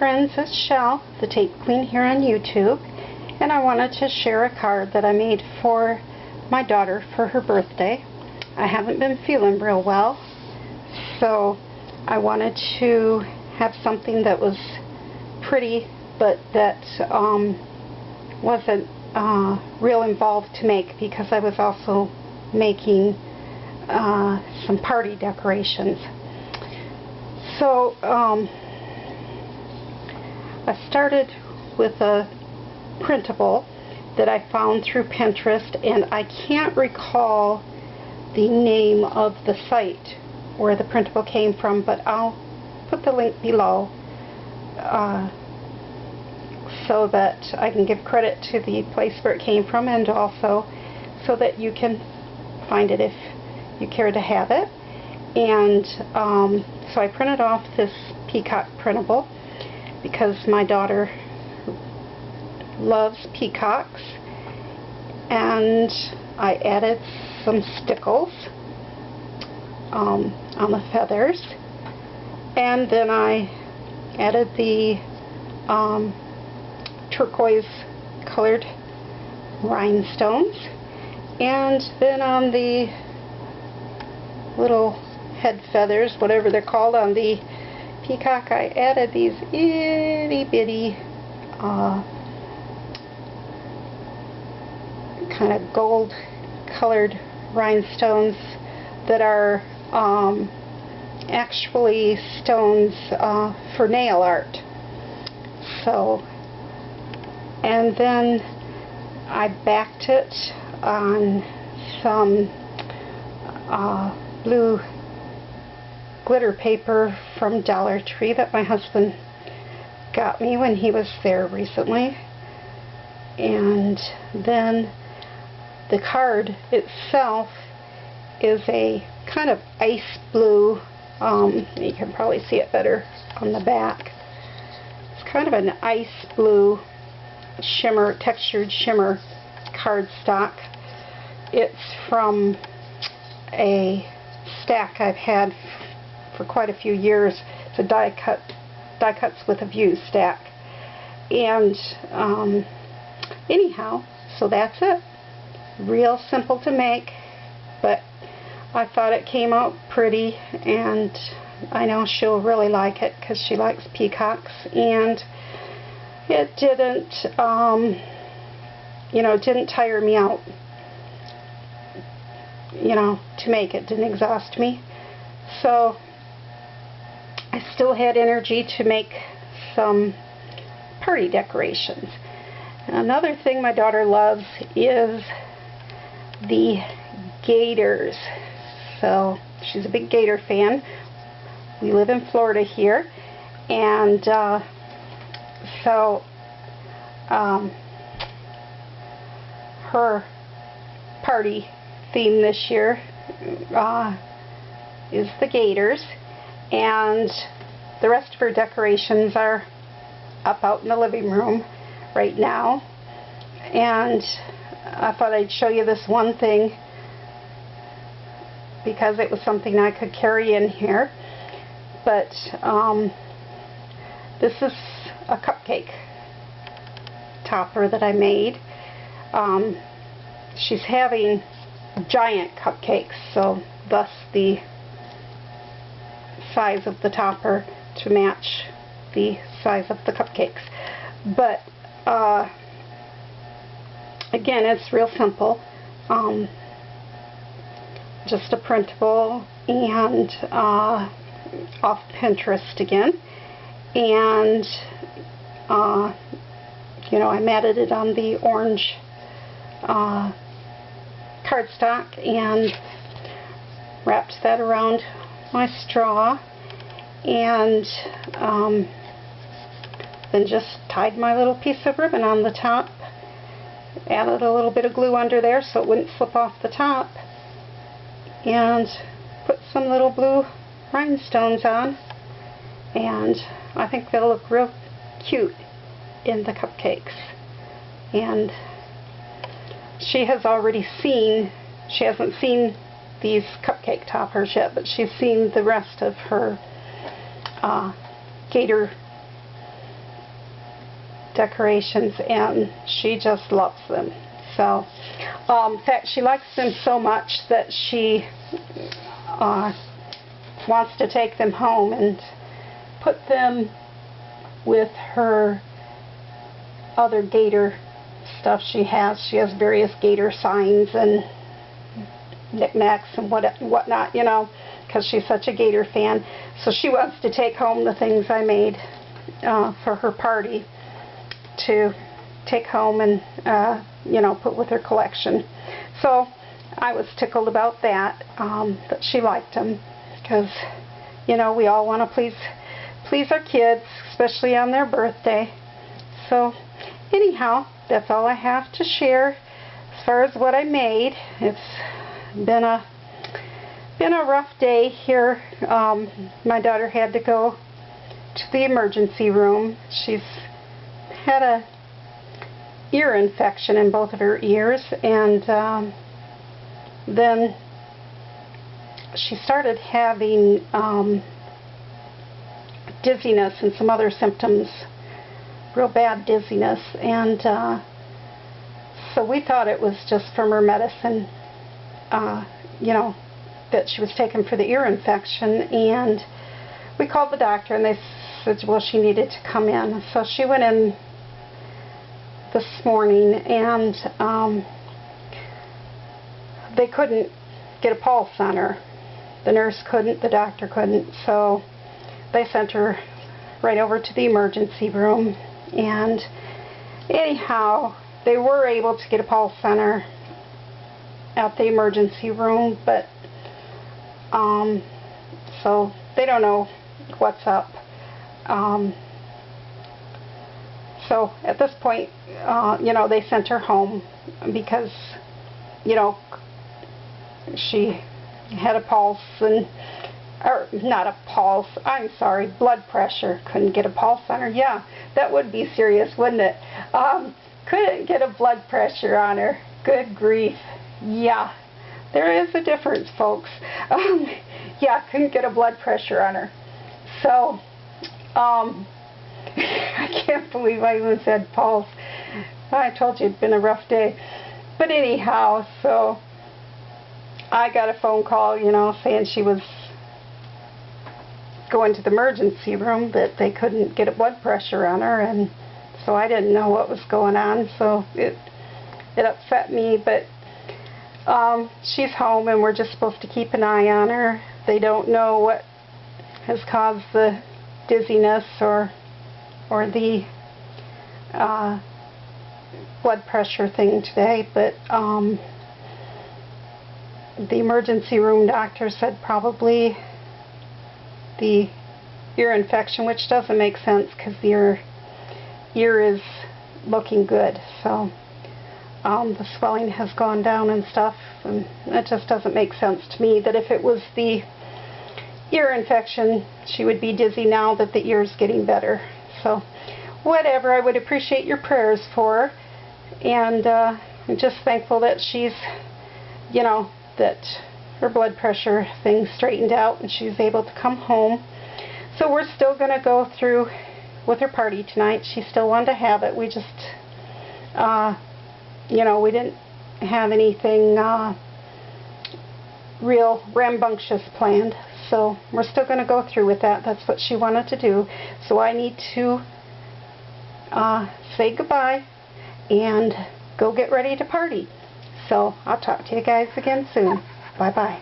friends, it's Shell, the Tape Queen here on YouTube, and I wanted to share a card that I made for my daughter for her birthday. I haven't been feeling real well, so I wanted to have something that was pretty, but that wasn't real involved to make, because I was also making some party decorations. So I started with a printable that I found through Pinterest, and I can't recall the name of the site where the printable came from, but I'll put the link below so that I can give credit to the place where it came from, and also so that you can find it if you care to have it. And so I printed off this Peacock printable because my daughter loves peacocks, and I added some stickles on the feathers, and then I added the turquoise colored rhinestones, and then on the little head feathers, whatever they're called, on the peacock, I added these itty bitty kind of gold colored rhinestones that are actually stones for nail art. So, and then I backed it on some blue glitter paper from Dollar Tree that my husband got me when he was there recently. And then the card itself is a kind of ice blue, you can probably see it better on the back. It's kind of an ice blue shimmer, textured shimmer cardstock. It's from a stack I've had for quite a few years. It's a die cuts with a view stack. And anyhow, so that's it. Real simple to make, but I thought it came out pretty, and I know she'll really like it because she likes peacocks. And it didn't, it didn't tire me out, to make it. Didn't exhaust me. So I still had energy to make some party decorations. And another thing my daughter loves is the gators. So she's a big gator fan. We live in Florida here, and so her party theme this year is the gators, and the rest of her decorations are up out in the living room right now. And I thought I'd show you this one thing because it was something I could carry in here. But this is a cupcake topper that I made. She's having giant cupcakes, so thus the size of the topper to match the size of the cupcakes. But again, it's real simple. Just a printable, and off Pinterest again. And I matted it on the orange cardstock and wrapped that around my straw, and then just tied my little piece of ribbon on the top. Added a little bit of glue under there so it wouldn't slip off the top, and put some little blue rhinestones on, and I think they'll look real cute in the cupcakes. And she has already seen, she hasn't seen these cupcake toppers yet, but she's seen the rest of her gator decorations, and she just loves them. So, in fact, she likes them so much that she wants to take them home and put them with her other gator stuff she has. She has various gator signs and knickknacks and whatnot, you know, because she's such a gator fan. So she wants to take home the things I made for her party to take home and, you know, put with her collection. So I was tickled about that, that she liked them, because, you know, we all want to please our kids, especially on their birthday. So anyhow, that's all I have to share as far as what I made. It's been a rough day here. My daughter had to go to the emergency room. She's had a ear infection in both of her ears, and then she started having dizziness and some other symptoms, real bad dizziness, and so we thought it was just from her medicine, you know, that she was taking for the ear infection, and we called the doctor and they said, well, she needed to come in. So she went in this morning, and they couldn't get a pulse on her. The nurse couldn't, the doctor couldn't, so they sent her right over to the emergency room, and anyhow, they were able to get a pulse on her at the emergency room, but so they don't know what's up. So at this point, you know, they sent her home because, you know, she had a pulse, and, or not a pulse, I'm sorry, blood pressure. Couldn't get a pulse on her. Yeah, that would be serious, wouldn't it? Couldn't get a blood pressure on her. Good grief. Yeah, there is a difference, folks. Yeah, couldn't get a blood pressure on her. So, I can't believe I even said pulse. I told you it'd been a rough day. But anyhow, so I got a phone call, you know, saying she was going to the emergency room, that they couldn't get a blood pressure on her, and so I didn't know what was going on, so it upset me, but she's home, and we're just supposed to keep an eye on her. They don't know what has caused the dizziness or the blood pressure thing today, but the emergency room doctor said probably the ear infection, which doesn't make sense because the ear is looking good. So the swelling has gone down and stuff, and it just doesn't make sense to me that if it was the ear infection, she would be dizzy now that the ear's getting better. So whatever, I would appreciate your prayers for her, and I'm just thankful that she's, you know, that her blood pressure thing straightened out and she's able to come home. So we're still going to go through with her party tonight. She still wanted to have it. We just, you know, we didn't have anything real rambunctious planned. So we're still going to go through with that. That's what she wanted to do. So I need to say goodbye and go get ready to party. So I'll talk to you guys again soon. Bye-bye.